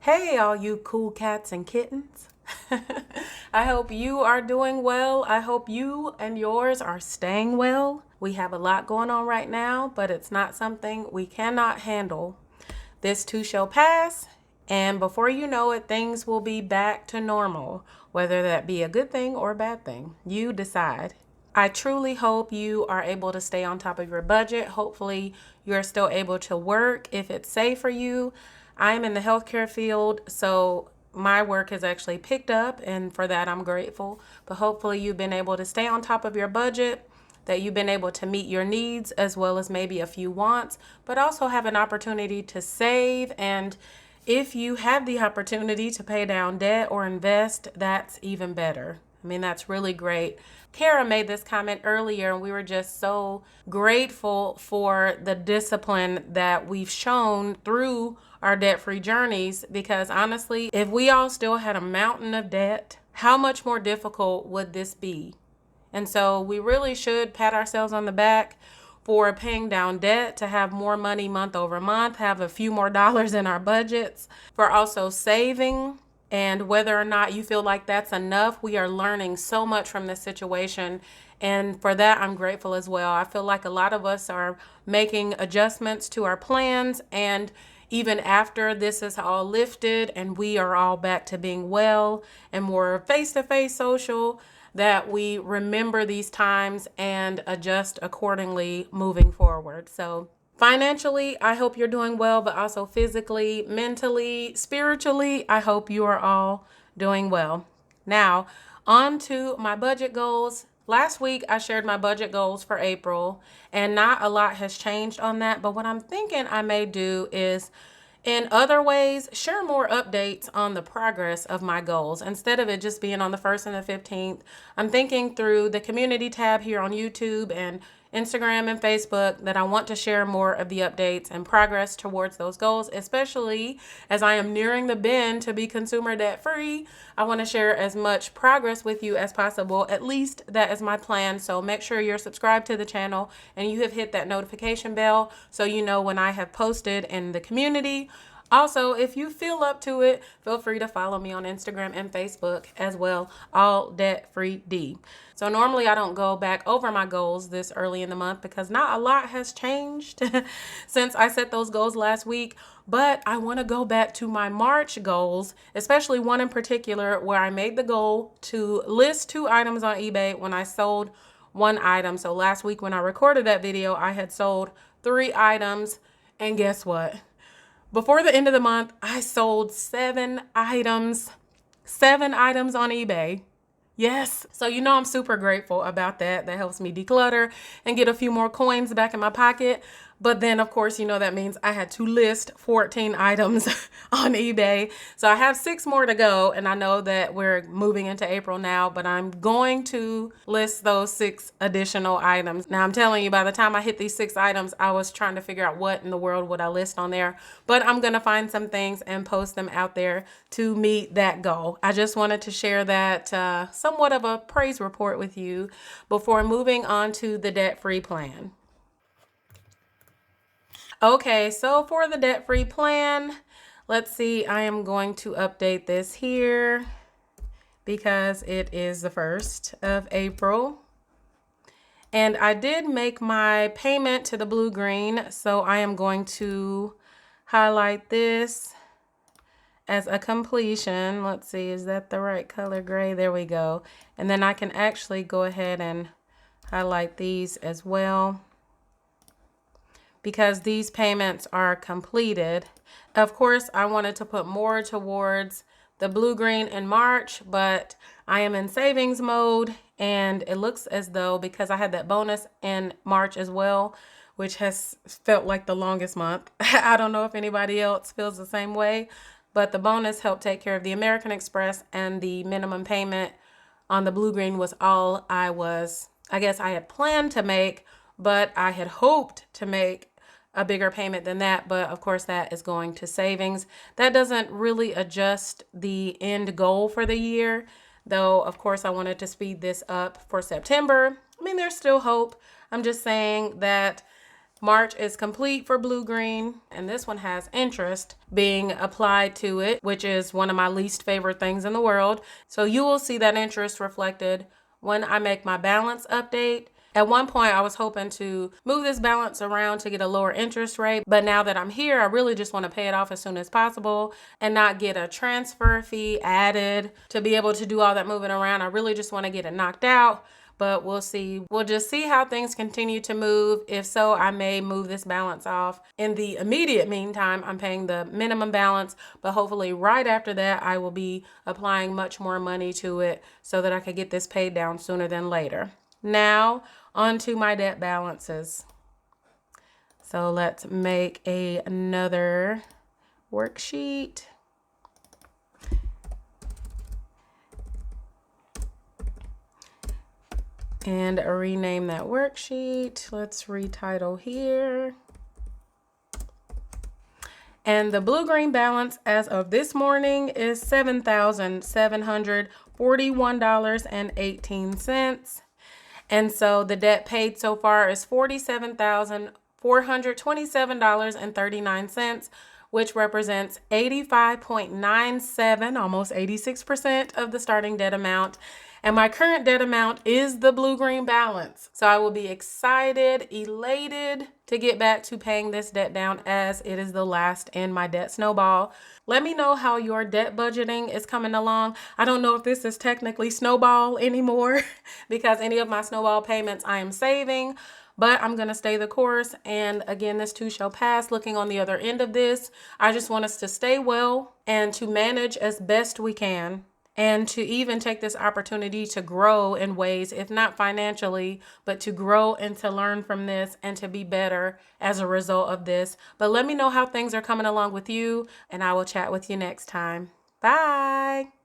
Hey, all you cool cats and kittens. I hope you are doing well. I hope you and yours are staying well. We have a lot going on right now, but it's not something we cannot handle. This too shall pass, and before you know it, things will be back to normal, whether that be a good thing or a bad thing. You decide. I truly hope you are able to stay on top of your budget. Hopefully, you're still able to work if it's safe for you. I'm in the healthcare field, so my work has actually picked up, and for that, I'm grateful. But hopefully, you've been able to stay on top of your budget, that you've been able to meet your needs as well as maybe a few wants, but also have an opportunity to save. And if you have the opportunity to pay down debt or invest, that's even better. I mean, that's really great. Kara made this comment earlier, and we were just so grateful for the discipline that we've shown through our debt free journeys. Because honestly, if we all still had a mountain of debt, how much more difficult would this be? And so we really should pat ourselves on the back for paying down debt, to have more money month over month, have a few more dollars in our budgets, for also saving. And whether or not you feel like that's enough, we are learning so much from this situation. And for that, I'm grateful as well. I feel like a lot of us are making adjustments to our plans. And even after this is all lifted and we are all back to being well and more face to face social, that we remember these times and adjust accordingly moving forward. So, financially, I hope you're doing well, but also physically, mentally, spiritually, I hope you are all doing well. Now, on to my budget goals. Last week, I shared my budget goals for April, and not a lot has changed on that. But what I'm thinking I may do is, in other ways, share more updates on the progress of my goals instead of it just being on the 1st and the 15th. I'm thinking through the community tab here on YouTube and Instagram and Facebook that I want to share more of the updates and progress towards those goals, especially as I am nearing the bend to be consumer debt free. I want to share as much progress with you as possible. At least that is my plan. So make sure you're subscribed to the channel and you have hit that notification bell so you know when I have posted in the community. Also, if you feel up to it, feel free to follow me on Instagram and Facebook as well, all debt free D. So normally I don't go back over my goals this early in the month because not a lot has changed since I set those goals last week. But I want to go back to my March goals, especially one in particular where I made the goal to list 2 items on eBay when I sold 1 item. So last week when I recorded that video, I had sold 3 items. And guess what? Before the end of the month, I sold 7 items. 7 items on eBay. Yes. So I'm super grateful about that. That helps me declutter and get a few more coins back in my pocket. But then, of course, that means I had to list 14 items on eBay. So I have 6 more to go. And I know that we're moving into April now, but I'm going to list those 6 additional items. Now, I'm telling you, by the time I hit these 6 items, I was trying to figure out what in the world would I list on there. But I'm going to find some things and post them out there to meet that goal. I just wanted to share that somewhat of a praise report with you before moving on to the debt-free plan. Okay, so for the debt-free plan, let's see, I am going to update this here because it is the 1st of April. And I did make my payment to the Blue Green, so I am going to highlight this as a completion. Let's see, is that the right color? Gray, there we go. And then I can actually go ahead and highlight these as well, because these payments are completed. Of course, I wanted to put more towards the Blue Green in March, but I am in savings mode, and it looks as though, because I had that bonus in March as well, which has felt like the longest month. I don't know if anybody else feels the same way, but the bonus helped take care of the American Express, and the minimum payment on the Blue Green was all I guess I had planned to make, but I had hoped to make a bigger payment than that. But of course, that is going to savings. That doesn't really adjust the end goal for the year, though. Of course, I wanted to speed this up for September. I mean, there's still hope. I'm just saying that March is complete for Blue Green, and this one has interest being applied to it, which is one of my least favorite things in the world. So you will see that interest reflected when I make my balance update. At one point, I was hoping to move this balance around to get a lower interest rate, but now that I'm here, I really just want to pay it off as soon as possible and not get a transfer fee added to be able to do all that moving around. I really just want to get it knocked out. But we'll see. We'll just see how things continue to move. If so, I may move this balance off. In the immediate meantime, I'm paying the minimum balance, but hopefully right after that, I will be applying much more money to it so that I can get this paid down sooner than later. Now, on to my debt balances. So let's make another worksheet. And rename that worksheet. Let's retitle here. And the blue-green balance as of this morning is $7,741.18. And so the debt paid so far is $47,427.39, which represents 85.97, almost 86% of the starting debt amount. And my current debt amount is the blue-green balance. So I will be excited, elated to get back to paying this debt down as it is the last in my debt snowball. Let me know how your debt budgeting is coming along. I don't know if this is technically snowball anymore because any of my snowball payments I am saving, but I'm going to stay the course. And again, this too shall pass. Looking on the other end of this, I just want us to stay well and to manage as best we can. And to even take this opportunity to grow in ways, if not financially, but to grow and to learn from this and to be better as a result of this. But let me know how things are coming along with you, and I will chat with you next time. Bye.